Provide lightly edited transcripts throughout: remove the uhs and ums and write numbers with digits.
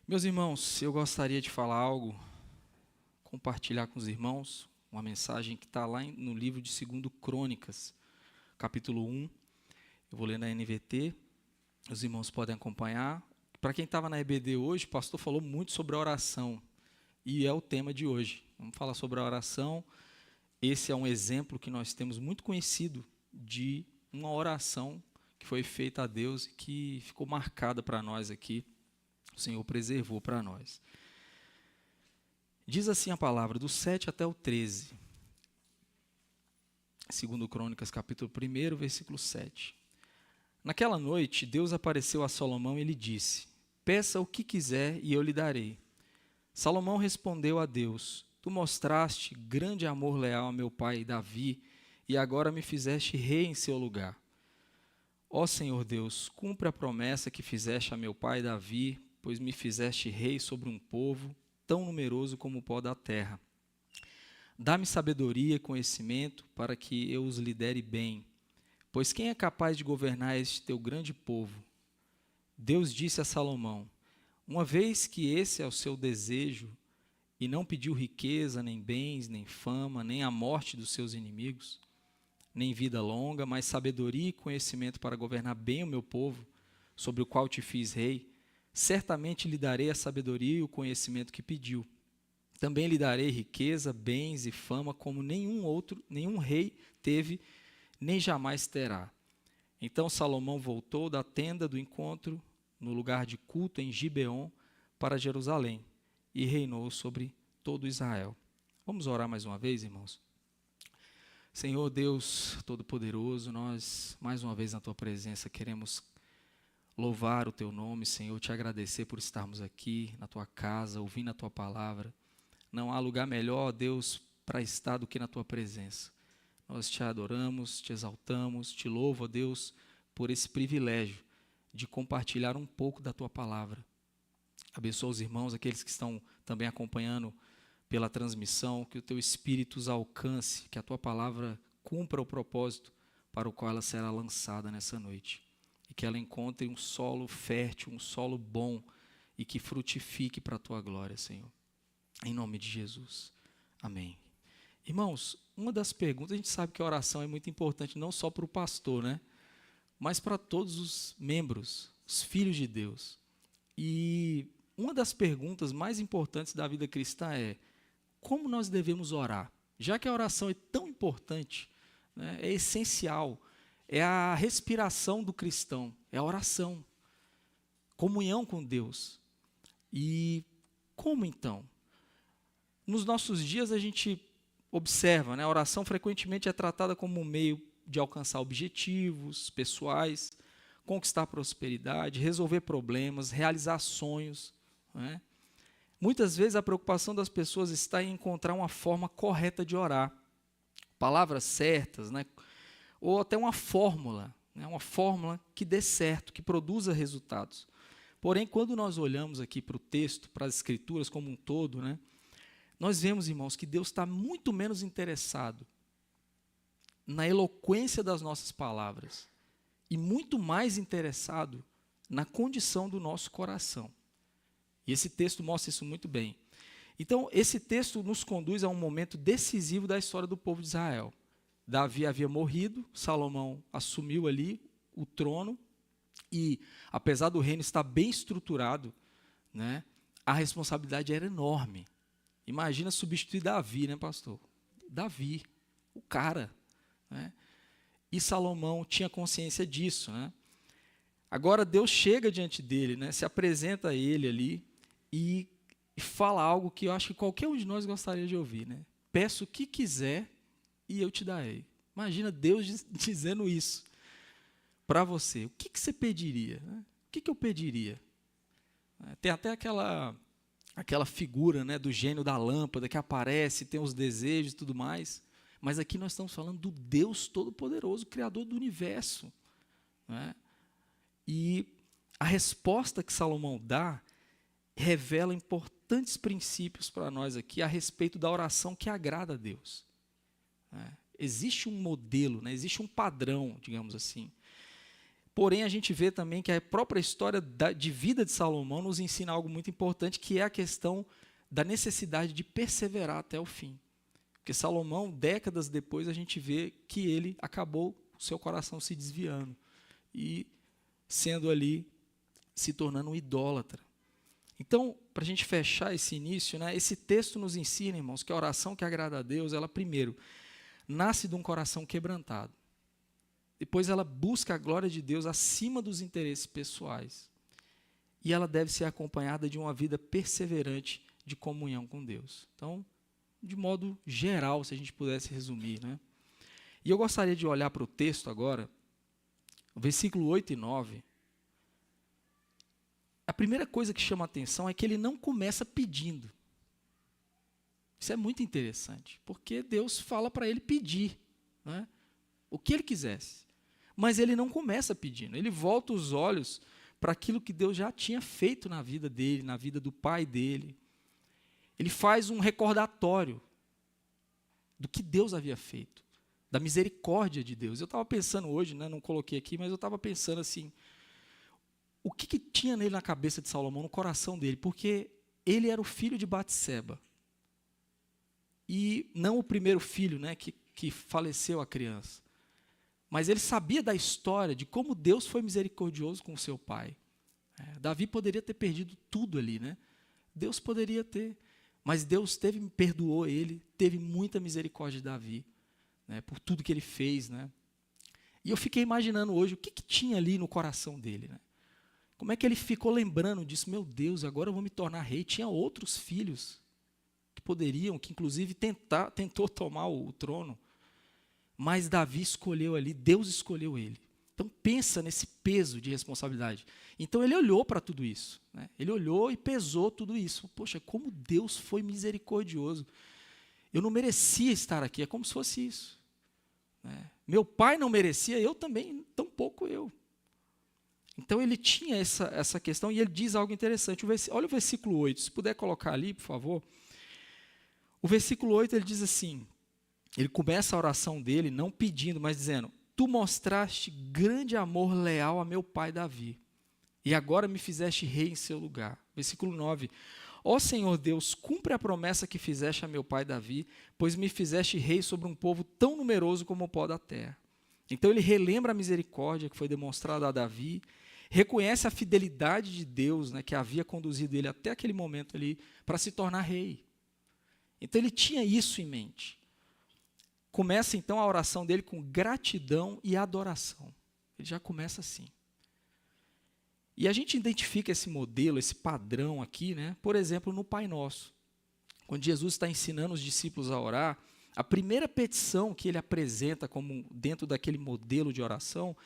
Meus irmãos, eu gostaria de falar algo, compartilhar com os irmãos, uma mensagem que está lá no livro de 2 Crônicas, capítulo 1. Eu vou ler na NVT, os irmãos podem acompanhar. Para quem estava na EBD hoje, o pastor falou muito sobre a oração, e é o tema de hoje. Vamos falar sobre a oração. Esse é um exemplo que nós temos muito conhecido de uma oração que foi feita a Deus e que ficou marcada para nós aqui. O Senhor preservou para nós. Diz assim a palavra, do 7 até o 13. 2 Crônicas, capítulo 1, versículo 7. Naquela noite, Deus apareceu a Salomão e lhe disse: peça o que quiser e eu lhe darei. Salomão respondeu a Deus: tu mostraste grande amor leal a meu pai Davi e agora me fizeste rei em seu lugar. Ó Senhor Deus, cumpre a promessa que fizeste a meu pai Davi, pois me fizeste rei sobre um povo tão numeroso como o pó da terra. Dá-me sabedoria e conhecimento para que eu os lidere bem, pois quem é capaz de governar este teu grande povo? Deus disse a Salomão: uma vez que esse é o seu desejo, e não pediu riqueza, nem bens, nem fama, nem a morte dos seus inimigos, nem vida longa, mas sabedoria e conhecimento para governar bem o meu povo, sobre o qual te fiz rei, certamente lhe darei a sabedoria e o conhecimento que pediu. Também lhe darei riqueza, bens e fama, como nenhum rei teve, nem jamais terá. Então Salomão voltou da tenda do encontro, no lugar de culto em Gibeon, para Jerusalém, e reinou sobre todo Israel. Vamos orar mais uma vez, irmãos? Senhor Deus Todo-Poderoso, nós, mais uma vez na Tua presença, queremos louvar o Teu nome, Senhor, te agradecer por estarmos aqui na Tua casa, ouvindo a Tua palavra. Não há lugar melhor, Deus, para estar do que na Tua presença. Nós te adoramos, te exaltamos, te louvo, Deus, por esse privilégio de compartilhar um pouco da Tua palavra. Abençoa os irmãos, aqueles que estão também acompanhando pela transmissão, que o Teu Espírito os alcance, que a Tua palavra cumpra o propósito para o qual ela será lançada nessa noite. E que ela encontre um solo fértil, um solo bom e que frutifique para a Tua glória, Senhor. Em nome de Jesus. Amém. Irmãos, uma das perguntas, a gente sabe que a oração é muito importante, não só para o pastor, né? Mas para todos os membros, os filhos de Deus. E uma das perguntas mais importantes da vida cristã é: como nós devemos orar? Já que a oração é tão importante, né, é essencial, é a respiração do cristão, é a oração, comunhão com Deus. E como então? Nos nossos dias a gente observa, né, a oração frequentemente é tratada como um meio de alcançar objetivos pessoais, conquistar prosperidade, resolver problemas, realizar sonhos, né? Muitas vezes a preocupação das pessoas está em encontrar uma forma correta de orar, palavras certas, né? Ou até uma fórmula, né? Uma fórmula que dê certo, que produza resultados. Porém, quando nós olhamos aqui para o texto, para as escrituras como um todo, né, nós vemos, irmãos, que Deus está muito menos interessado na eloquência das nossas palavras e muito mais interessado na condição do nosso coração. E esse texto mostra isso muito bem. Então, esse texto nos conduz a um momento decisivo da história do povo de Israel. Davi havia morrido, Salomão assumiu ali o trono, e apesar do reino estar bem estruturado, né, a responsabilidade era enorme. Imagina substituir Davi, né, pastor? Davi, o cara, né? E Salomão tinha consciência disso, né? Agora Deus chega diante dele, né, se apresenta a ele ali e fala algo que eu acho que qualquer um de nós gostaria de ouvir, né? Peça o que quiser e eu te darei. Imagina Deus dizendo isso para você. O que você pediria? Né? O que eu pediria? Tem até aquela figura, né, do gênio da lâmpada que aparece, tem os desejos e tudo mais. Mas aqui nós estamos falando do Deus Todo-Poderoso, Criador do universo, né? E a resposta que Salomão dá revela importantes princípios para nós aqui a respeito da oração que agrada a Deus, né? Existe um modelo, né? Existe um padrão, digamos assim. Porém, a gente vê também que a própria história de vida de Salomão nos ensina algo muito importante, que é a questão da necessidade de perseverar até o fim. Porque Salomão, décadas depois, a gente vê que ele acabou o seu coração se desviando e sendo ali, se tornando um idólatra. Então, para a gente fechar esse início, né, esse texto nos ensina, irmãos, que a oração que agrada a Deus, ela primeiro nasce de um coração quebrantado. Depois ela busca a glória de Deus acima dos interesses pessoais. E ela deve ser acompanhada de uma vida perseverante de comunhão com Deus. Então, de modo geral, se a gente pudesse resumir, né? E eu gostaria de olhar para o texto agora, o versículo 8 e 9. A primeira coisa que chama a atenção é que ele não começa pedindo. Isso é muito interessante, porque Deus fala para ele pedir, né, o que ele quisesse. Mas ele não começa pedindo, ele volta os olhos para aquilo que Deus já tinha feito na vida dele, na vida do pai dele. Ele faz um recordatório do que Deus havia feito, da misericórdia de Deus. Eu estava pensando hoje, né, não coloquei aqui, mas eu estava pensando assim, o que tinha nele na cabeça de Salomão, no coração dele? Porque ele era o filho de Batseba. E não o primeiro filho, né, que faleceu a criança. Mas ele sabia da história de como Deus foi misericordioso com o seu pai. Davi poderia ter perdido tudo ali, né? Deus poderia ter. Mas Deus perdoou ele, teve muita misericórdia de Davi, né, por tudo que ele fez, né? E eu fiquei imaginando hoje o que tinha ali no coração dele, né? Como é que ele ficou lembrando disso? Meu Deus, agora eu vou me tornar rei. Tinha outros filhos que poderiam, que inclusive tentou tomar o trono. Mas Davi escolheu ali, Deus escolheu ele. Então pensa nesse peso de responsabilidade. Então ele olhou para tudo isso, né? Ele olhou e pesou tudo isso. Poxa, como Deus foi misericordioso. Eu não merecia estar aqui, é como se fosse isso, né? Meu pai não merecia, eu também, tampouco eu. Então ele tinha essa questão e ele diz algo interessante. Olha o versículo 8, se puder colocar ali, por favor. O versículo 8 ele diz assim, ele começa a oração dele não pedindo, mas dizendo: Tu mostraste grande amor leal a meu pai Davi, e agora me fizeste rei em seu lugar. Versículo 9. Ó Senhor Deus, cumpre a promessa que fizeste a meu pai Davi, pois me fizeste rei sobre um povo tão numeroso como o pó da terra. Então ele relembra a misericórdia que foi demonstrada a Davi, reconhece a fidelidade de Deus, né, que havia conduzido ele até aquele momento ali para se tornar rei. Então ele tinha isso em mente. Começa então a oração dele com gratidão e adoração. Ele já começa assim. E a gente identifica esse modelo, esse padrão aqui, né, por exemplo, no Pai Nosso. Quando Jesus está ensinando os discípulos a orar, a primeira petição que ele apresenta como dentro daquele modelo de oração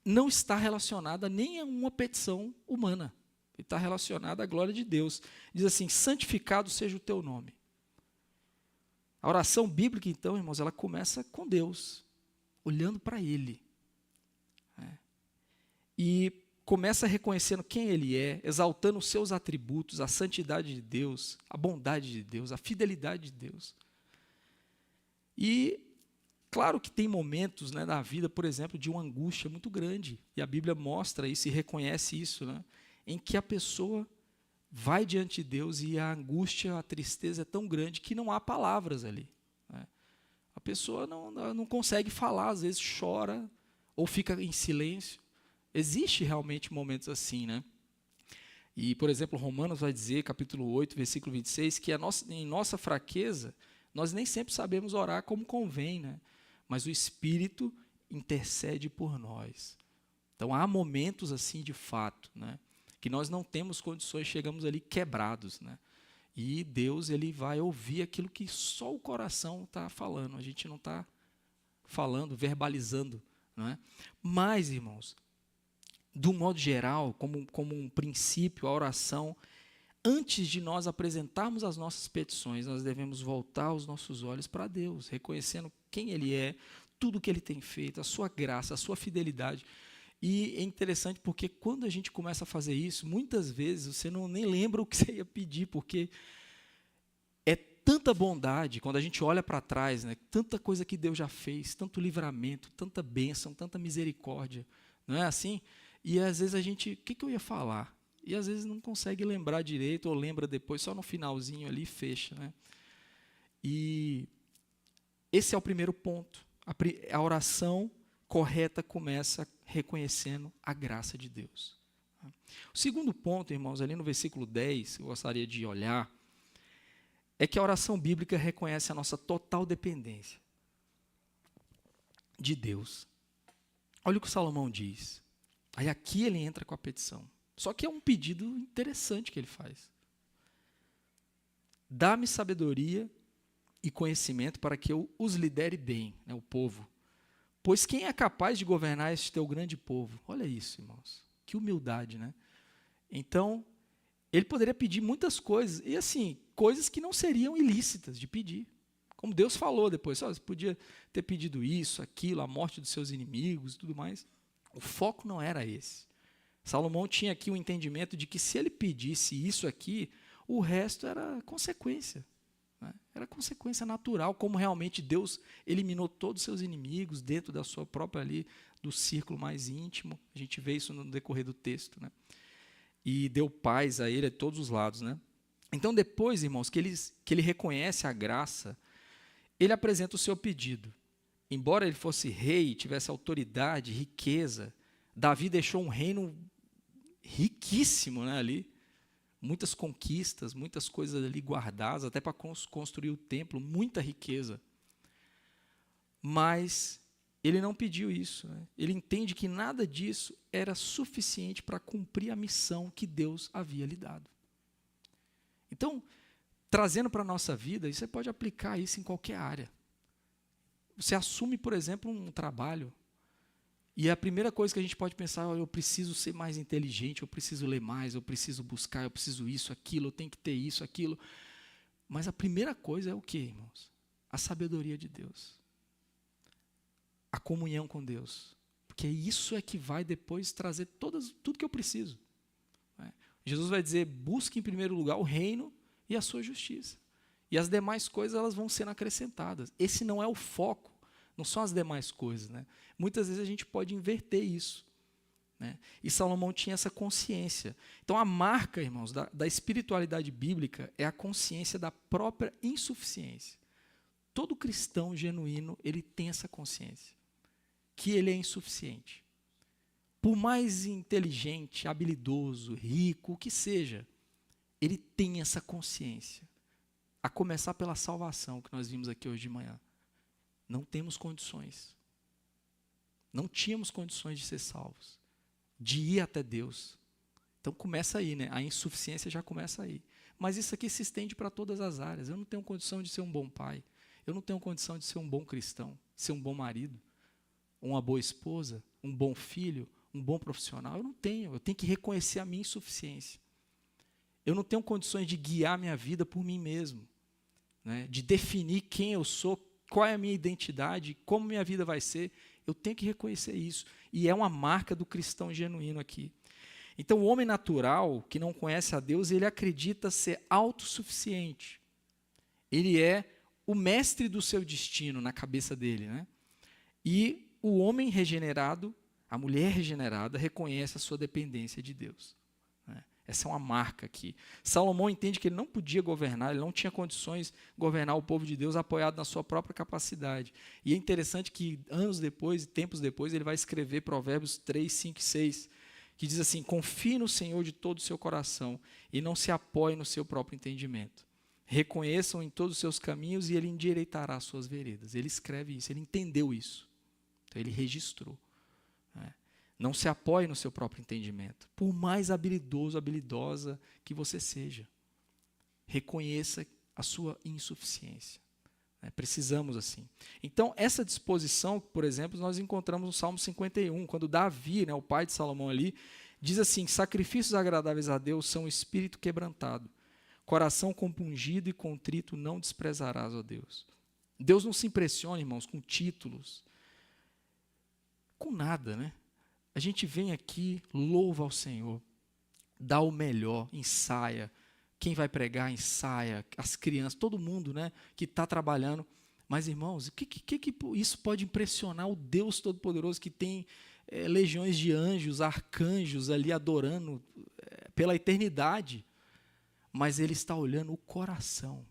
não está relacionada nem a uma petição humana. Ele está relacionada à glória de Deus. Diz assim: santificado seja o teu nome. A oração bíblica, então, irmãos, ela começa com Deus, olhando para Ele. E começa reconhecendo quem Ele é, exaltando os seus atributos, a santidade de Deus, a bondade de Deus, a fidelidade de Deus. E claro que tem momentos, né, na vida, por exemplo, de uma angústia muito grande, e a Bíblia mostra isso e reconhece isso, né, em que a pessoa vai diante de Deus e a angústia, a tristeza é tão grande que não há palavras ali, né? A pessoa não consegue falar, às vezes chora ou fica em silêncio. Existe realmente momentos assim, né? E, por exemplo, Romanos vai dizer, capítulo 8, versículo 26, que em nossa fraqueza, nós nem sempre sabemos orar como convém, né? Mas o Espírito intercede por nós. Então, há momentos assim de fato, né, que nós não temos condições, chegamos ali quebrados, né? E Deus, ele vai ouvir aquilo que só o coração está falando, a gente não está falando, verbalizando, não é? Mas, irmãos, do modo geral, como um princípio, a oração, antes de nós apresentarmos as nossas petições, nós devemos voltar os nossos olhos para Deus, reconhecendo quem Ele é, tudo o que Ele tem feito, a sua graça, a sua fidelidade. E é interessante porque quando a gente começa a fazer isso, muitas vezes você nem lembra o que você ia pedir, porque é tanta bondade, quando a gente olha para trás, né, tanta coisa que Deus já fez, tanto livramento, tanta bênção, tanta misericórdia, Não é assim? E às vezes a gente, o que eu ia falar? E às vezes não consegue lembrar direito, ou lembra depois, só no finalzinho ali fecha, né? E esse é o primeiro ponto. A oração correta começa reconhecendo a graça de Deus. O segundo ponto, irmãos, ali no versículo 10, que eu gostaria de olhar, é que a oração bíblica reconhece a nossa total dependência de Deus. Olha o que Salomão diz. Aí aqui ele entra com a petição. Só que é um pedido interessante que ele faz. Dá-me sabedoria e conhecimento para que eu os lidere bem, né, o povo. Pois quem é capaz de governar este teu grande povo? Olha isso, irmãos. Que humildade, né? Então, ele poderia pedir muitas coisas, e assim, coisas que não seriam ilícitas de pedir. Como Deus falou depois, você podia ter pedido isso, aquilo, a morte dos seus inimigos e tudo mais. O foco não era esse. Salomão tinha aqui o entendimento de que se ele pedisse isso aqui, o resto era consequência. Né? Era consequência natural, como realmente Deus eliminou todos os seus inimigos dentro da sua própria ali, do círculo mais íntimo. A gente vê isso no decorrer do texto. Né? E deu paz a ele a todos os lados. Né? Então depois, irmãos, que ele reconhece a graça, ele apresenta o seu pedido. Embora ele fosse rei, tivesse autoridade, riqueza, Davi deixou um reino riquíssimo, né, ali. Muitas conquistas, muitas coisas ali guardadas, até para construir o templo, muita riqueza. Mas ele não pediu isso. Né? Ele entende que nada disso era suficiente para cumprir a missão que Deus havia lhe dado. Então, trazendo para a nossa vida, você pode aplicar isso em qualquer área. Você assume, por exemplo, um trabalho, e a primeira coisa que a gente pode pensar, eu preciso ser mais inteligente, eu preciso ler mais, eu preciso buscar, eu preciso isso, aquilo, eu tenho que ter isso, aquilo. Mas a primeira coisa é o quê, irmãos? A sabedoria de Deus. A comunhão com Deus. Porque isso é que vai depois trazer tudo que eu preciso. Né? Jesus vai dizer, busque em primeiro lugar o reino e a sua justiça. E as demais coisas elas vão sendo acrescentadas. Esse não é o foco, não são as demais coisas. Né? Muitas vezes a gente pode inverter isso. Né? E Salomão tinha essa consciência. Então a marca, irmãos, da espiritualidade bíblica é a consciência da própria insuficiência. Todo cristão genuíno, ele tem essa consciência, que ele é insuficiente. Por mais inteligente, habilidoso, rico, o que seja, ele tem essa consciência. A começar pela salvação que nós vimos aqui hoje de manhã. Não temos condições. Não tínhamos condições de ser salvos. De ir até Deus. Então começa aí, né? A insuficiência já começa aí. Mas isso aqui se estende para todas as áreas. Eu não tenho condição de ser um bom pai. Eu não tenho condição de ser um bom cristão. Ser um bom marido. Uma boa esposa. Um bom filho. Um bom profissional. Eu não tenho. Eu tenho que reconhecer a minha insuficiência. Eu não tenho condições de guiar minha vida por mim mesmo, né? De definir quem eu sou, qual é a minha identidade, como minha vida vai ser. Eu tenho que reconhecer isso. E é uma marca do cristão genuíno aqui. Então, o homem natural, que não conhece a Deus, ele acredita ser autossuficiente. Ele é o mestre do seu destino na cabeça dele. Né? E o homem regenerado, a mulher regenerada, reconhece a sua dependência de Deus. Essa é uma marca aqui. Salomão entende que ele não podia governar, ele não tinha condições de governar o povo de Deus apoiado na sua própria capacidade. E é interessante que anos depois, tempos depois, ele vai escrever Provérbios 3, 5 e 6, que diz assim, confie no Senhor de todo o seu coração e não se apoie no seu próprio entendimento. Reconheçam em todos os seus caminhos e ele endireitará as suas veredas. Ele escreve isso, ele entendeu isso. Então ele registrou. Né? Não se apoie no seu próprio entendimento. Por mais habilidoso, habilidosa que você seja. Reconheça a sua insuficiência. Precisamos assim. Então, essa disposição, por exemplo, nós encontramos no Salmo 51, quando Davi, o pai de Salomão ali, diz assim, sacrifícios agradáveis a Deus são espírito quebrantado, coração compungido e contrito não desprezarás, ó Deus. Deus não se impressiona, irmãos, com títulos, com nada, né? A gente vem aqui, louva ao Senhor, dá o melhor, ensaia. Quem vai pregar, ensaia. As crianças, todo mundo, né, que está trabalhando. Mas, irmãos, o que isso pode impressionar o Deus Todo-Poderoso que tem legiões de anjos, arcanjos ali adorando pela eternidade, mas Ele está olhando o coração.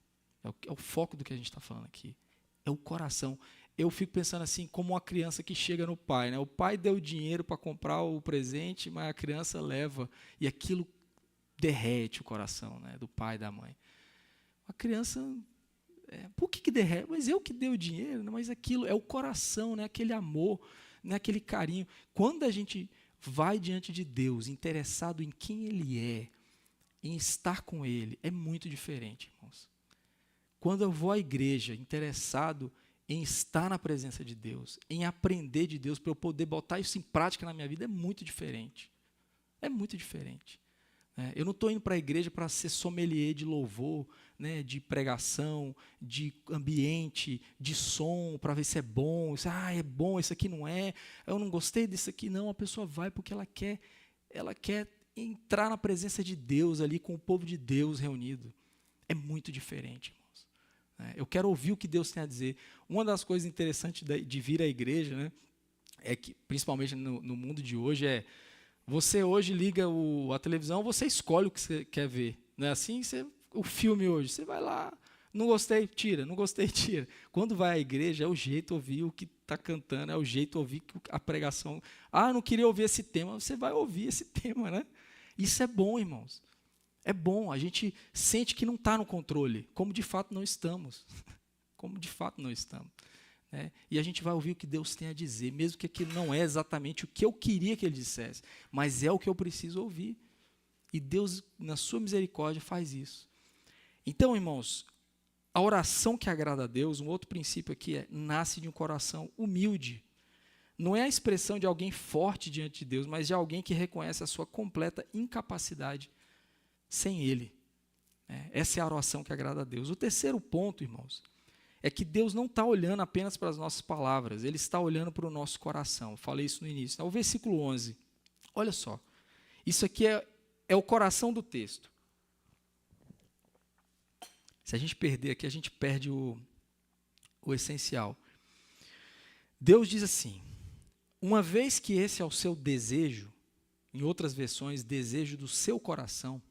É o foco do que a gente está falando aqui. É o coração. Eu fico pensando assim, como uma criança que chega no pai, né? O pai deu dinheiro para comprar o presente, mas a criança leva, e aquilo derrete o coração, né? Do pai e da mãe. A criança, por que derrete? Mas eu que dei o dinheiro, né? Mas aquilo é o coração, né? Aquele amor, né? Aquele carinho. Quando a gente vai diante de Deus, interessado em quem Ele é, em estar com Ele, é muito diferente, irmãos. Quando eu vou à igreja interessado em estar na presença de Deus, em aprender de Deus, para eu poder botar isso em prática na minha vida, é muito diferente. É muito diferente. Eu não estou indo para a igreja para ser sommelier de louvor, né, de pregação, de ambiente, de som, para ver se é bom. É bom, isso aqui não é. Eu não gostei disso aqui, não. A pessoa vai porque ela quer entrar na presença de Deus ali, com o povo de Deus reunido. É muito diferente, irmãos. Eu quero ouvir o que Deus tem a dizer. Uma das coisas interessantes de vir à igreja, né, é que, principalmente no mundo de hoje, você hoje liga a televisão, você escolhe o que você quer ver. Não é assim? O filme hoje, você vai lá, não gostei, tira, não gostei, tira. Quando vai à igreja, é o jeito de ouvir o que está cantando, é o jeito de ouvir a pregação. Não queria ouvir esse tema, você vai ouvir esse tema, né? Isso é bom, irmãos. É bom, a gente sente que não está no controle, como de fato não estamos. Como de fato não estamos. E a gente vai ouvir o que Deus tem a dizer, mesmo que aquilo não é exatamente o que eu queria que Ele dissesse, mas é o que eu preciso ouvir. E Deus, na sua misericórdia, faz isso. Então, irmãos, a oração que agrada a Deus, um outro princípio aqui nasce de um coração humilde. Não é a expressão de alguém forte diante de Deus, mas de alguém que reconhece a sua completa incapacidade sem Ele. Essa é a oração que agrada a Deus. O terceiro ponto, irmãos, é que Deus não está olhando apenas para as nossas palavras, Ele está olhando para o nosso coração. Eu falei isso no início. O versículo 11, olha só, isso aqui é o coração do texto. Se a gente perder aqui, a gente perde o essencial. Deus diz assim: uma vez que esse é o seu desejo, em outras versões, desejo do seu coração,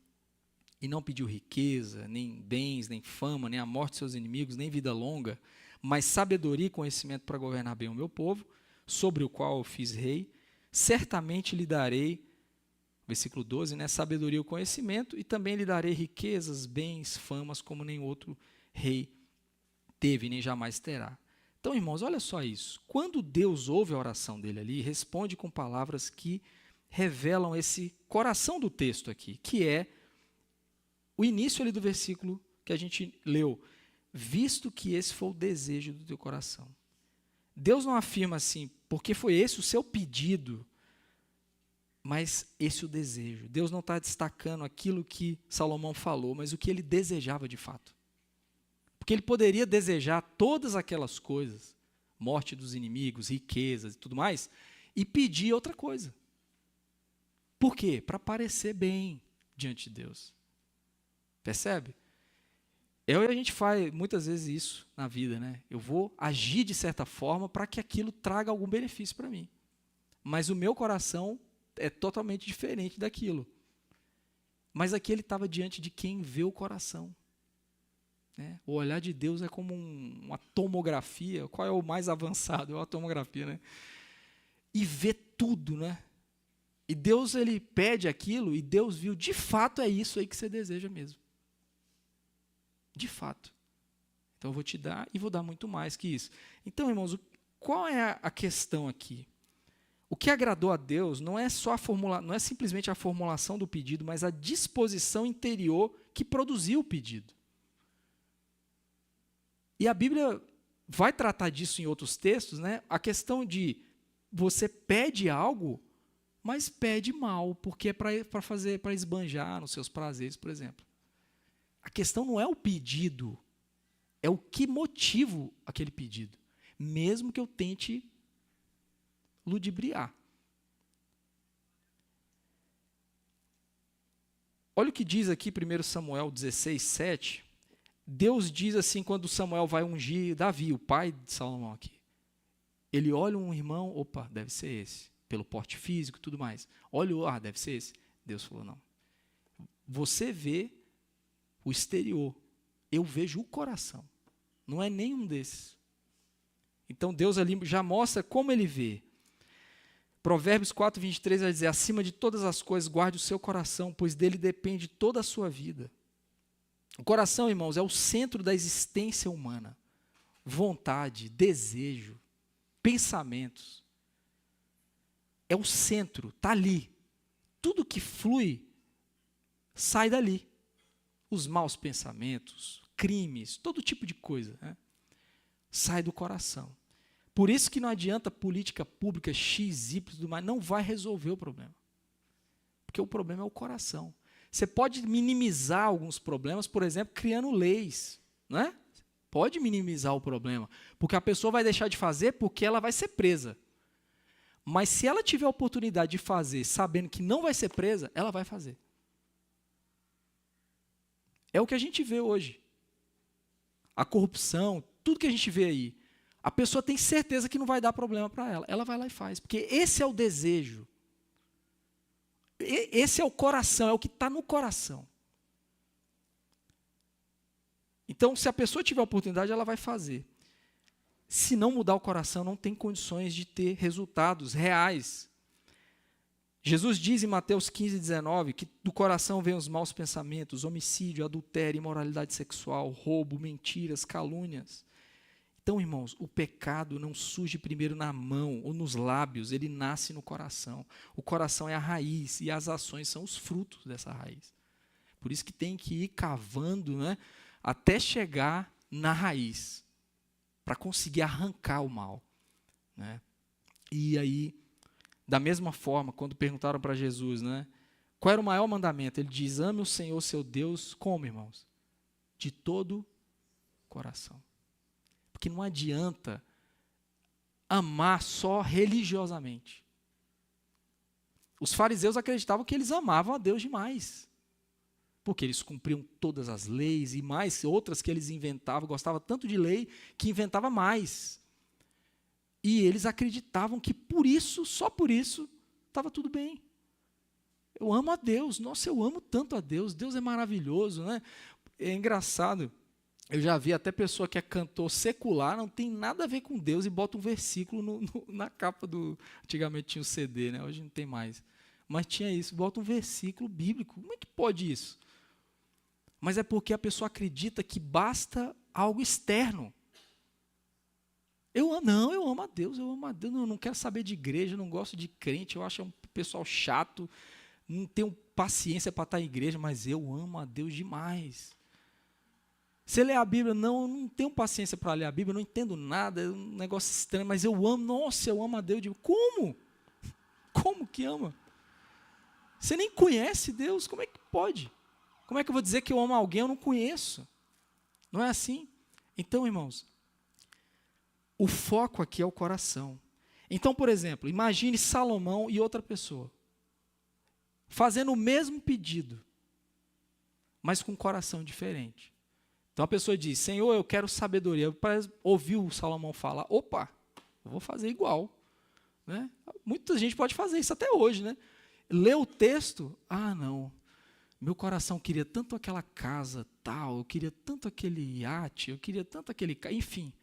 e não pediu riqueza, nem bens, nem fama, nem a morte de seus inimigos, nem vida longa, mas sabedoria e conhecimento para governar bem o meu povo, sobre o qual eu fiz rei, certamente lhe darei, versículo 12, sabedoria e conhecimento, e também lhe darei riquezas, bens, famas, como nenhum outro rei teve, nem jamais terá. Então, irmãos, olha só isso. Quando Deus ouve a oração dele ali, responde com palavras que revelam esse coração do texto aqui, que é o início ali do versículo que a gente leu, visto que esse foi o desejo do teu coração. Deus não afirma assim, porque foi esse o seu pedido, mas esse o desejo. Deus não está destacando aquilo que Salomão falou, mas o que ele desejava de fato. Porque ele poderia desejar todas aquelas coisas, morte dos inimigos, riquezas e tudo mais, e pedir outra coisa. Por quê? Para parecer bem diante de Deus. Percebe? A gente faz muitas vezes isso na vida, né? Eu vou agir de certa forma para que aquilo traga algum benefício para mim. Mas o meu coração é totalmente diferente daquilo. Mas aqui ele estava diante de quem vê o coração. O olhar de Deus é como uma tomografia. Qual é o mais avançado? É a tomografia, né? E vê tudo, né? E Deus, ele pede aquilo, e Deus viu, de fato é isso aí que você deseja mesmo. De fato. Então eu vou te dar e vou dar muito mais que isso. Então, irmãos, qual é a questão aqui? O que agradou a Deus não é não é simplesmente a formulação do pedido, mas a disposição interior que produziu o pedido. E a Bíblia vai tratar disso em outros textos, né? A questão de você pede algo, mas pede mal, porque é para esbanjar nos seus prazeres, por exemplo. A questão não é o pedido, é o que motiva aquele pedido, mesmo que eu tente ludibriar. Olha o que diz aqui 1 Samuel 16, 7. Deus diz assim, quando Samuel vai ungir Davi, o pai de Salomão aqui. Ele olha um irmão, opa, deve ser esse. pelo porte físico e tudo mais. Olhou, deve ser esse. Deus falou, não. Você vê o exterior, eu vejo o coração. Não é nenhum desses. Então Deus ali já mostra como ele vê. Provérbios 4:23 vai dizer, acima de todas as coisas, guarde o seu coração, pois dele depende toda a sua vida. O coração, irmãos, é o centro da existência humana. Vontade, desejo, pensamentos. É o centro, está ali. Tudo que flui, sai dali. Os maus pensamentos, crimes, todo tipo de coisa, né? Sai do coração. Por isso que não adianta política pública X, Y, tudo mais, não vai resolver o problema. Porque o problema é o coração. Você pode minimizar alguns problemas, por exemplo, criando leis, não é? Pode minimizar o problema, porque a pessoa vai deixar de fazer porque ela vai ser presa. Mas se ela tiver a oportunidade de fazer, sabendo que não vai ser presa, ela vai fazer. É o que a gente vê hoje. A corrupção, tudo que a gente vê aí. A pessoa tem certeza que não vai dar problema para ela. Ela vai lá e faz, porque esse é o desejo. Esse é o coração, é o que está no coração. Então, se a pessoa tiver a oportunidade, ela vai fazer. Se não mudar o coração, não tem condições de ter resultados reais. Jesus diz em Mateus 15:19 que do coração vêm os maus pensamentos, homicídio, adultério, imoralidade sexual, roubo, mentiras, calúnias. Então, irmãos, o pecado não surge primeiro na mão ou nos lábios, ele nasce no coração. O coração é a raiz e as ações são os frutos dessa raiz. Por isso que tem que ir cavando, né, até chegar na raiz, para conseguir arrancar o mal, né? E aí, da mesma forma, quando perguntaram para Jesus, né, qual era o maior mandamento? Ele diz, ame o Senhor, seu Deus, como, irmãos? De todo o coração. Porque não adianta amar só religiosamente. Os fariseus acreditavam que eles amavam a Deus demais. Porque eles cumpriam todas as leis e mais outras que eles inventavam. Gostavam tanto de lei que inventava mais. E eles acreditavam que por isso, só por isso, estava tudo bem. Eu amo a Deus. Nossa, eu amo tanto a Deus. Deus é maravilhoso, né? É engraçado. Eu já vi até pessoa que é cantor secular, não tem nada a ver com Deus e bota um versículo na capa do... Antigamente tinha o CD, né? Hoje não tem mais. Mas tinha isso, bota um versículo bíblico. Como é que pode isso? Mas é porque a pessoa acredita que basta algo externo. Eu amo a Deus, eu não quero saber de igreja, não gosto de crente, eu acho um pessoal chato, não tenho paciência para estar em igreja, mas eu amo a Deus demais. Você lê a Bíblia, não, eu não tenho paciência para ler a Bíblia, eu não entendo nada, é um negócio estranho, mas eu amo, nossa, eu amo a Deus. Como? Como que ama? Você nem conhece Deus, como é que pode? Como é que eu vou dizer que eu amo alguém eu não conheço? Não é assim? Então, irmãos, o foco aqui é o coração. Então, por exemplo, imagine Salomão e outra pessoa, fazendo o mesmo pedido, mas com um coração diferente. Então a pessoa diz, Senhor, eu quero sabedoria. Ouviu o Salomão falar, opa, eu vou fazer igual. Né? Muita gente pode fazer isso até hoje. Né? Lê o texto, não, meu coração queria tanto aquela casa tal, eu queria tanto aquele iate, eu queria tanto aquele... Enfim,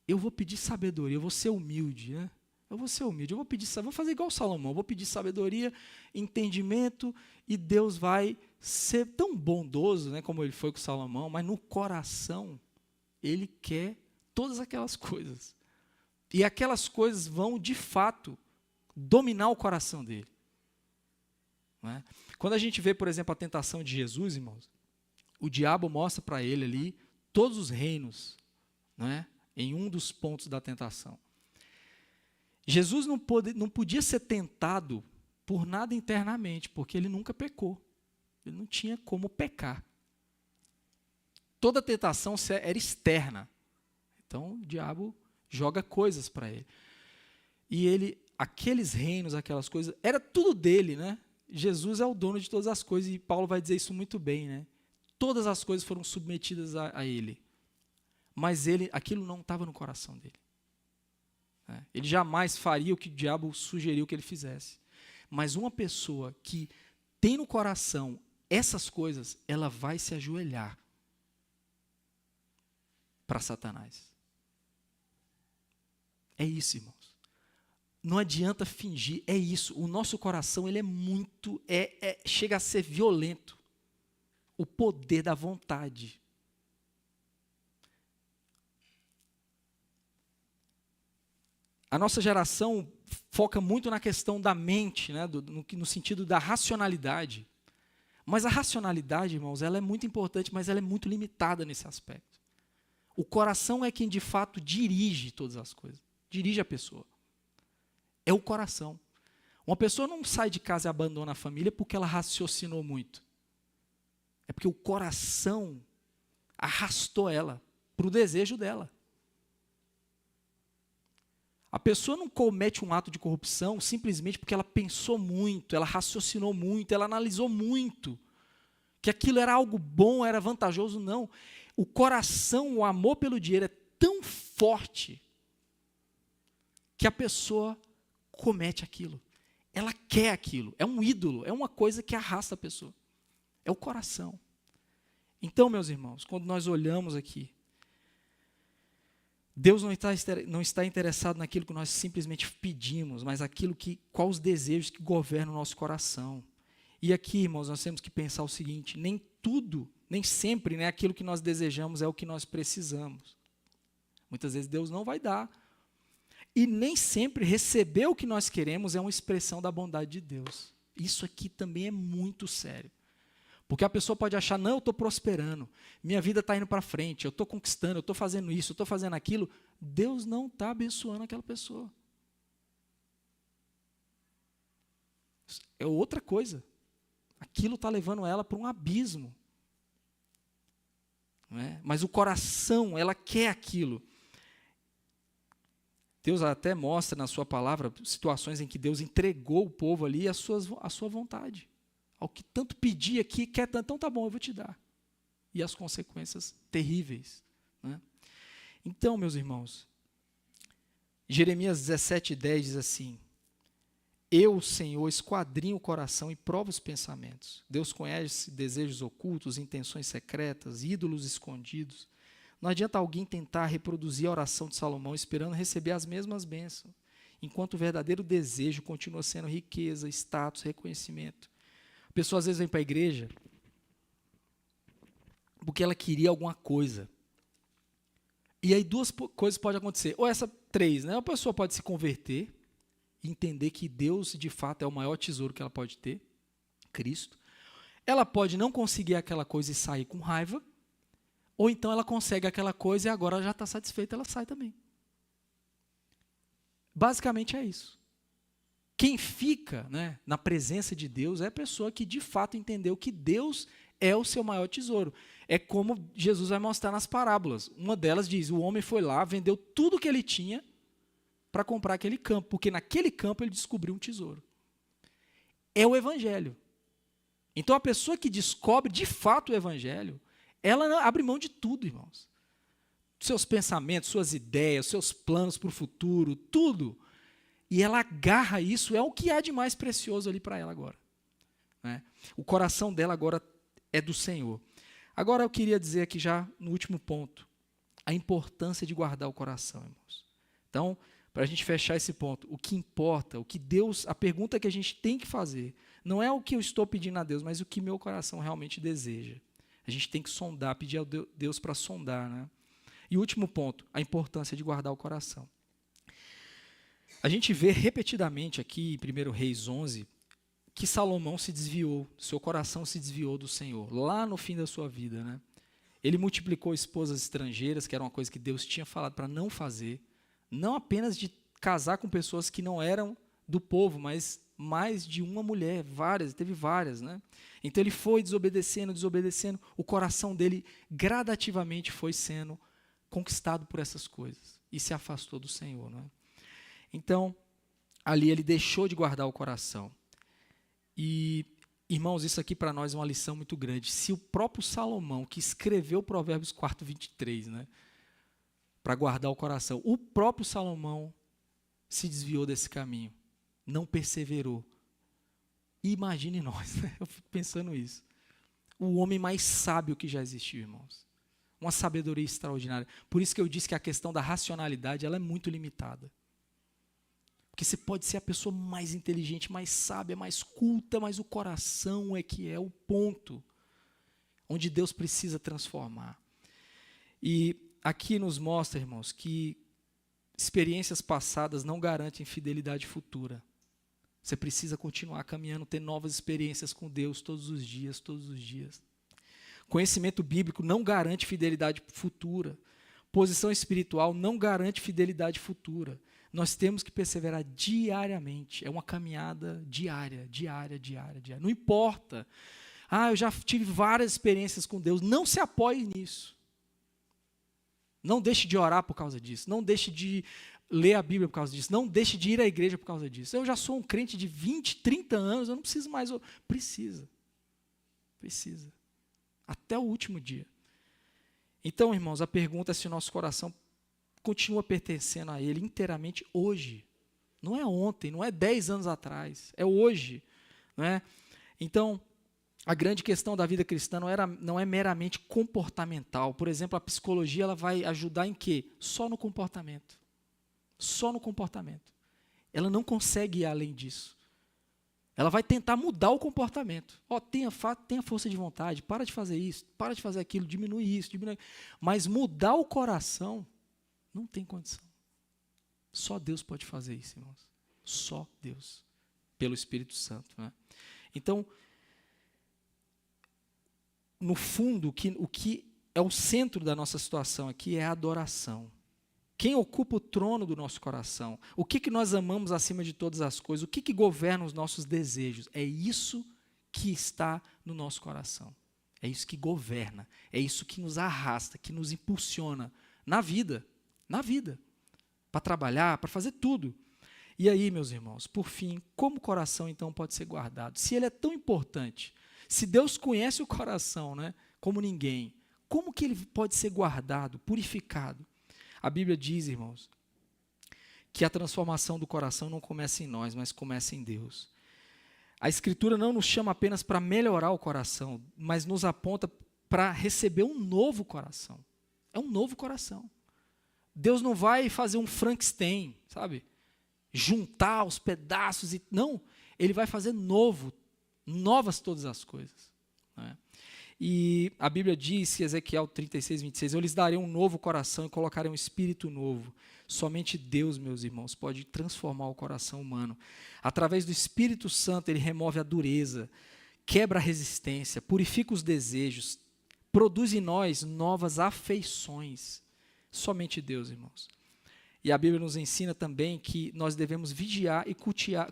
eu vou pedir sabedoria, eu vou ser humilde. Né? Eu vou ser humilde, vou fazer igual o Salomão, eu vou pedir sabedoria, entendimento, e Deus vai ser tão bondoso, né, como ele foi com Salomão, mas no coração, ele quer todas aquelas coisas. E aquelas coisas vão, de fato, dominar o coração dele. Não é? Quando a gente vê, por exemplo, a tentação de Jesus, irmãos, o diabo mostra para ele ali todos os reinos, não é? Em um dos pontos da tentação. Jesus não podia ser tentado por nada internamente, porque ele nunca pecou. Ele não tinha como pecar. Toda tentação era externa. Então, o diabo joga coisas para ele. E ele, aqueles reinos, aquelas coisas, era tudo dele, né? Jesus é o dono de todas as coisas, e Paulo vai dizer isso muito bem, né? Todas as coisas foram submetidas a ele. Mas aquilo não estava no coração dele. né? Ele jamais faria o que o diabo sugeriu que ele fizesse. Mas uma pessoa que tem no coração essas coisas, ela vai se ajoelhar para Satanás. É isso, irmãos. Não adianta fingir, é isso. O nosso coração, ele é muito, chega a ser violento. O poder da vontade. A nossa geração foca muito na questão da mente, né, no sentido da racionalidade. Mas a racionalidade, irmãos, ela é muito importante, mas ela é muito limitada nesse aspecto. O coração é quem de fato dirige todas as coisas. Dirige a pessoa. É o coração. Uma pessoa não sai de casa e abandona a família porque ela raciocinou muito. É porque o coração arrastou ela para o desejo dela. A pessoa não comete um ato de corrupção simplesmente porque ela pensou muito, ela raciocinou muito, ela analisou muito, que aquilo era algo bom, era vantajoso, não. O coração, o amor pelo dinheiro é tão forte que a pessoa comete aquilo. Ela quer aquilo, é um ídolo, é uma coisa que arrasta a pessoa. É o coração. Então, meus irmãos, quando nós olhamos aqui, Deus não está interessado naquilo que nós simplesmente pedimos, mas quais os desejos que governam o nosso coração. E aqui, irmãos, nós temos que pensar o seguinte: nem tudo, nem sempre, né, aquilo que nós desejamos é o que nós precisamos. Muitas vezes Deus não vai dar. E nem sempre receber o que nós queremos é uma expressão da bondade de Deus. Isso aqui também é muito sério. Porque a pessoa pode achar, não, eu estou prosperando, minha vida está indo para frente, eu estou conquistando, eu estou fazendo isso, eu estou fazendo aquilo. Deus não está abençoando aquela pessoa. É outra coisa. Aquilo está levando ela para um abismo. Não é? Mas o coração, ela quer aquilo. Deus até mostra na sua palavra situações em que Deus entregou o povo ali a sua vontade. Ao que tanto pedir aqui, quer tanto, então tá bom, eu vou te dar. E as consequências terríveis. Né? Então, meus irmãos, Jeremias 17:10 diz assim: eu, Senhor, esquadrinho o coração e provo os pensamentos. Deus conhece desejos ocultos, intenções secretas, ídolos escondidos. Não adianta alguém tentar reproduzir a oração de Salomão esperando receber as mesmas bênçãos, enquanto o verdadeiro desejo continua sendo riqueza, status, reconhecimento. A pessoa às vezes vem para a igreja porque ela queria alguma coisa. E aí duas coisas podem acontecer. Ou três, né? A pessoa pode se converter e entender que Deus, de fato, é o maior tesouro que ela pode ter, Cristo. Ela pode não conseguir aquela coisa e sair com raiva. Ou então ela consegue aquela coisa e agora ela já está satisfeita, ela sai também. Basicamente é isso. Quem fica, né, na presença de Deus é a pessoa que de fato entendeu que Deus é o seu maior tesouro. É como Jesus vai mostrar nas parábolas. Uma delas diz, o homem foi lá, vendeu tudo que ele tinha para comprar aquele campo, porque naquele campo ele descobriu um tesouro. É o evangelho. Então a pessoa que descobre de fato o evangelho, ela abre mão de tudo, irmãos. Seus pensamentos, suas ideias, seus planos para o futuro, tudo. E ela agarra isso, é o que há de mais precioso ali para ela agora. Né? O coração dela agora é do Senhor. Agora eu queria dizer aqui já no último ponto, a importância de guardar o coração, irmãos. Então, para a gente fechar esse ponto, o que importa, o que Deus, a pergunta que a gente tem que fazer, não é o que eu estou pedindo a Deus, mas o que meu coração realmente deseja. A gente tem que sondar, pedir a Deus para sondar. Né? E o último ponto, a importância de guardar o coração. A gente vê repetidamente aqui em 1 Reis 11, que Salomão se desviou, seu coração se desviou do Senhor, lá no fim da sua vida. Né? Ele multiplicou esposas estrangeiras, que era uma coisa que Deus tinha falado para não fazer, não apenas de casar com pessoas que não eram do povo, mas mais de uma mulher, teve várias. Né? Então ele foi desobedecendo, o coração dele gradativamente foi sendo conquistado por essas coisas e se afastou do Senhor. Não é? Então, ali ele deixou de guardar o coração. E, irmãos, isso aqui para nós é uma lição muito grande. Se o próprio Salomão, que escreveu Provérbios 4:23, né, para guardar o coração, o próprio Salomão se desviou desse caminho, não perseverou. Imagine nós, né? Eu fico pensando isso. O homem mais sábio que já existiu, irmãos. Uma sabedoria extraordinária. Por isso que eu disse que a questão da racionalidade ela é muito limitada. Porque você pode ser a pessoa mais inteligente, mais sábia, mais culta, mas o coração é que é o ponto onde Deus precisa transformar. E aqui nos mostra, irmãos, que experiências passadas não garantem fidelidade futura. Você precisa continuar caminhando, ter novas experiências com Deus todos os dias, todos os dias. Conhecimento bíblico não garante fidelidade futura. Posição espiritual não garante fidelidade futura. Nós temos que perseverar diariamente. É uma caminhada diária. Não importa. Eu já tive várias experiências com Deus. Não se apoie nisso. Não deixe de orar por causa disso. Não deixe de ler a Bíblia por causa disso. Não deixe de ir à igreja por causa disso. Eu já sou um crente de 20, 30 anos. Eu não preciso mais. Precisa. Até o último dia. Então, irmãos, a pergunta é se o nosso coração continua pertencendo a Ele inteiramente hoje. Não é ontem, não é 10 anos atrás, é hoje. Não é? Então, a grande questão da vida cristã não é meramente comportamental. Por exemplo, a psicologia ela vai ajudar em quê? Só no comportamento. Só no comportamento. Ela não consegue ir além disso. Ela vai tentar mudar o comportamento. Tenha força de vontade, para de fazer isso, para de fazer aquilo, diminui isso, diminui. Mas mudar o coração, não tem condição. Só Deus pode fazer isso, irmãos. Só Deus. Pelo Espírito Santo. Né? Então, no fundo, o que é o centro da nossa situação aqui é a adoração. Quem ocupa o trono do nosso coração? O que nós amamos acima de todas as coisas? O que governa os nossos desejos? É isso que está no nosso coração. É isso que governa. É isso que nos arrasta, que nos impulsiona na vida. Para trabalhar, para fazer tudo. E aí, meus irmãos, por fim, como o coração então pode ser guardado? Se ele é tão importante, se Deus conhece o coração, né, como ninguém, como que ele pode ser guardado, purificado? A Bíblia diz, irmãos, que a transformação do coração não começa em nós, mas começa em Deus. A Escritura não nos chama apenas para melhorar o coração, mas nos aponta para receber um novo coração. É um novo coração. Deus não vai fazer um Frankenstein, sabe? Juntar os pedaços. Não, Ele vai fazer novas todas as coisas. Né? E a Bíblia diz, Ezequiel 36, 26, eu lhes darei um novo coração e colocarei um espírito novo. Somente Deus, meus irmãos, pode transformar o coração humano. Através do Espírito Santo, Ele remove a dureza, quebra a resistência, purifica os desejos, produz em nós novas afeições. Somente Deus, irmãos. E a Bíblia nos ensina também que nós devemos vigiar e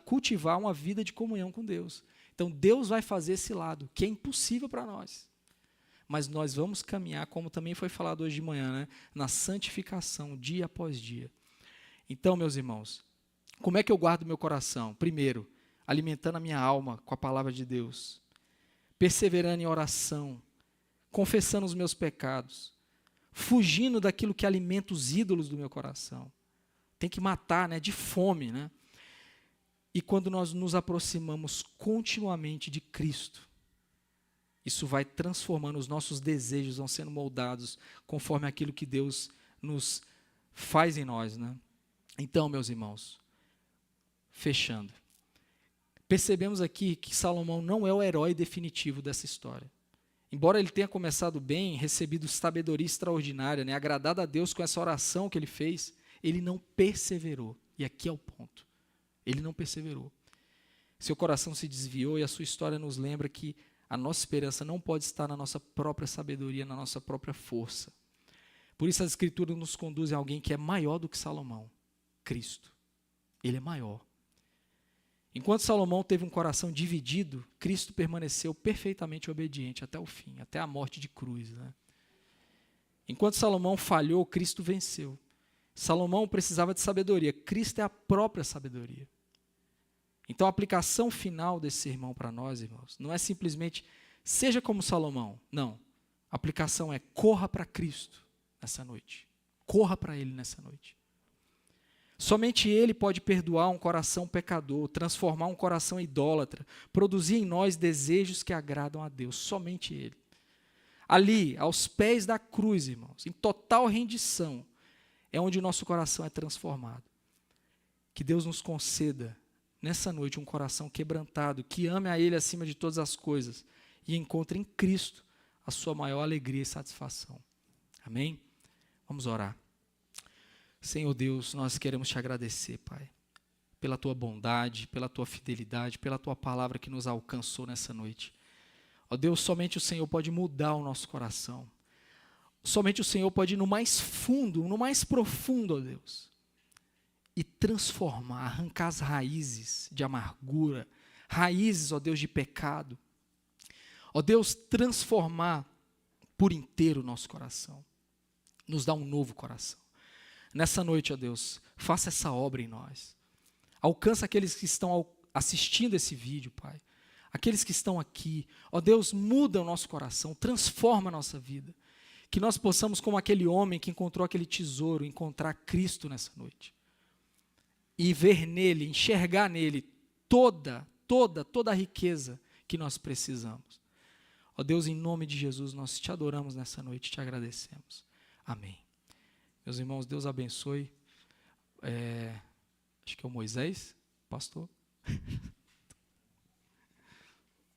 cultivar uma vida de comunhão com Deus. Então, Deus vai fazer esse lado, que é impossível para nós. Mas nós vamos caminhar, como também foi falado hoje de manhã, né, na santificação, dia após dia. Então, meus irmãos, como é que eu guardo meu coração? Primeiro, alimentando a minha alma com a palavra de Deus, perseverando em oração, confessando os meus pecados, fugindo daquilo que alimenta os ídolos do meu coração. Tem que matar, né, de fome, né? E quando nós nos aproximamos continuamente de Cristo, isso vai transformando os nossos desejos, vão sendo moldados conforme aquilo que Deus nos faz em nós, né? Então, meus irmãos, fechando, percebemos aqui que Salomão não é o herói definitivo dessa história. Embora ele tenha começado bem, recebido sabedoria extraordinária, né, agradado a Deus com essa oração que ele fez, ele não perseverou. E aqui é o ponto. Ele não perseverou. Seu coração se desviou e a sua história nos lembra que a nossa esperança não pode estar na nossa própria sabedoria, na nossa própria força. Por isso as Escrituras nos conduzem a alguém que é maior do que Salomão, Cristo. Ele é maior. Enquanto Salomão teve um coração dividido, Cristo permaneceu perfeitamente obediente até o fim, até a morte de cruz. Né? Enquanto Salomão falhou, Cristo venceu. Salomão precisava de sabedoria, Cristo é a própria sabedoria. Então a aplicação final desse sermão para nós, irmãos, não é simplesmente seja como Salomão. Não. A aplicação é corra para Cristo nessa noite. Corra para Ele nessa noite. Somente Ele pode perdoar um coração pecador, transformar um coração idólatra, produzir em nós desejos que agradam a Deus. Somente Ele. Ali, aos pés da cruz, irmãos, em total rendição, é onde o nosso coração é transformado. Que Deus nos conceda, nessa noite, um coração quebrantado, que ame a Ele acima de todas as coisas e encontre em Cristo a sua maior alegria e satisfação. Amém? Vamos orar. Senhor Deus, nós queremos te agradecer, Pai, pela tua bondade, pela tua fidelidade, pela tua palavra que nos alcançou nessa noite. Ó Deus, somente o Senhor pode mudar o nosso coração. Somente o Senhor pode ir no mais fundo, no mais profundo, ó Deus, e transformar, arrancar as raízes de amargura, raízes, ó Deus, de pecado. Ó Deus, transformar por inteiro o nosso coração. Nos dá um novo coração. Nessa noite, ó Deus, faça essa obra em nós. Alcança aqueles que estão assistindo esse vídeo, Pai. Aqueles que estão aqui. Ó Deus, muda o nosso coração, transforma a nossa vida. Que nós possamos, como aquele homem que encontrou aquele tesouro, encontrar Cristo nessa noite. E ver nele, enxergar nele toda a riqueza que nós precisamos. Ó Deus, em nome de Jesus, nós te adoramos nessa noite, te agradecemos. Amém. Meus irmãos, Deus abençoe. Acho que é o Moisés, pastor.